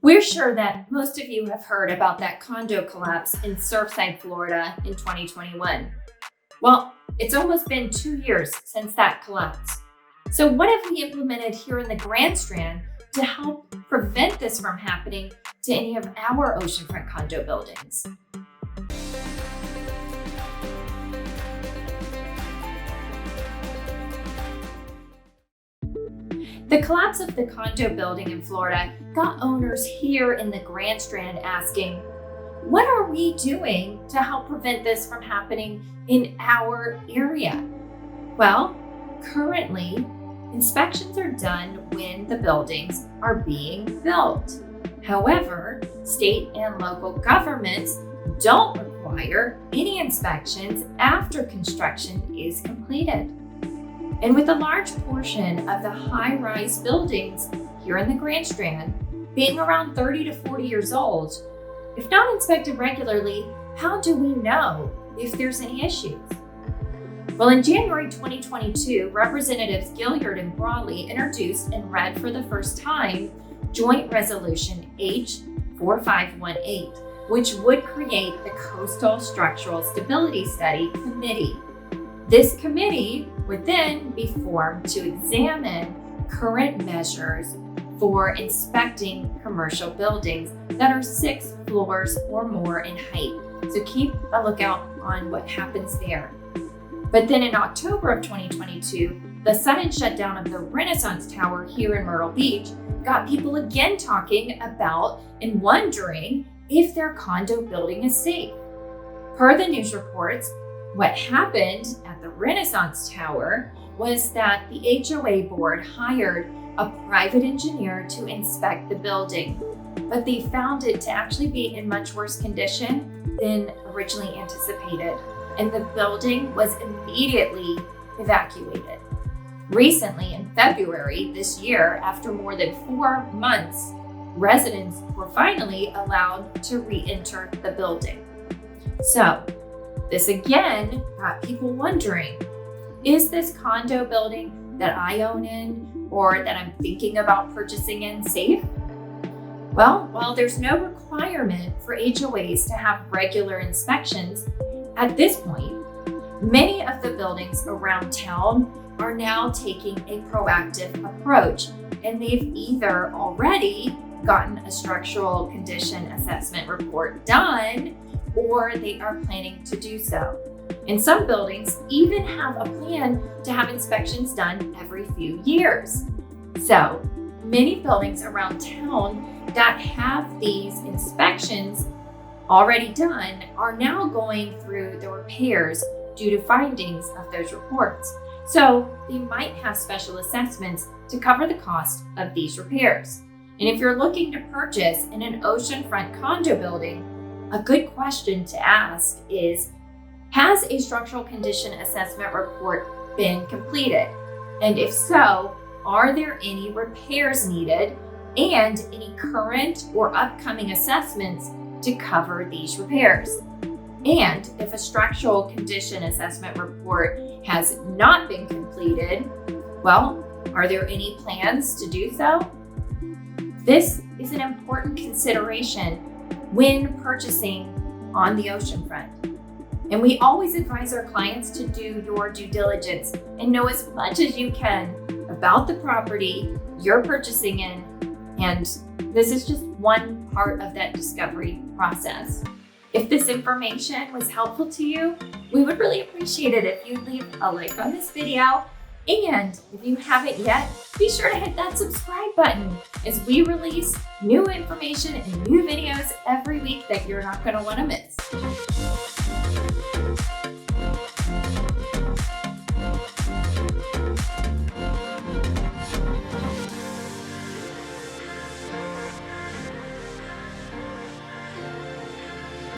We're sure that most of you have heard about that condo collapse in Surfside, Florida in 2021. Well, it's almost been 2 years since that collapse. So what have we implemented here in the Grand Strand to help prevent this from happening to any of our oceanfront condo buildings? The collapse of the condo building in Florida got owners here in the Grand Strand asking, what are we doing to help prevent this from happening in our area? Well, currently, inspections are done when the buildings are being built. However, state and local governments don't require any inspections after construction is completed. And with a large portion of the high-rise buildings here in the Grand Strand being around 30 to 40 years old, if not inspected regularly, how do we know if there's any issues? Well, in January 2022, Representatives Gilliard and Brawley introduced and read for the first time Joint Resolution H4518, which would create the Coastal Structural Stability Study Committee. This committee would then be formed to examine current measures for inspecting commercial buildings that are 6 floors or more in height. So keep a lookout on what happens there. But then in October of 2022, the sudden shutdown of the Renaissance Tower here in Myrtle Beach got people again talking about and wondering if their condo building is safe. Per the news reports, what happened at the Renaissance Tower was that the HOA board hired a private engineer to inspect the building, but they found it to actually be in much worse condition than originally anticipated, and the building was immediately evacuated. Recently, in February this year, after more than 4 months, residents were finally allowed to re-enter the building. So, this again got people wondering, is this condo building that I own in or that I'm thinking about purchasing in safe? Well, while there's no requirement for HOAs to have regular inspections, at this point, many of the buildings around town are now taking a proactive approach, and they've either already gotten a structural condition assessment report done or they are planning to do so. And some buildings even have a plan to have inspections done every few years. So many buildings around town that have these inspections already done are now going through the repairs due to findings of those reports. So they might have special assessments to cover the cost of these repairs. And if you're looking to purchase in an oceanfront condo building, a good question to ask is, has a structural condition assessment report been completed? And if so, are there any repairs needed and any current or upcoming assessments to cover these repairs? And if a structural condition assessment report has not been completed, well, are there any plans to do so? This is an important consideration when purchasing on the oceanfront. And we always advise our clients to do your due diligence and know as much as you can about the property you're purchasing in. And this is just one part of that discovery process. If this information was helpful to you, we would really appreciate it if you leave a like on this video. And if you haven't yet, be sure to hit that subscribe button as we release new information and new videos every week that you're not going to want to miss.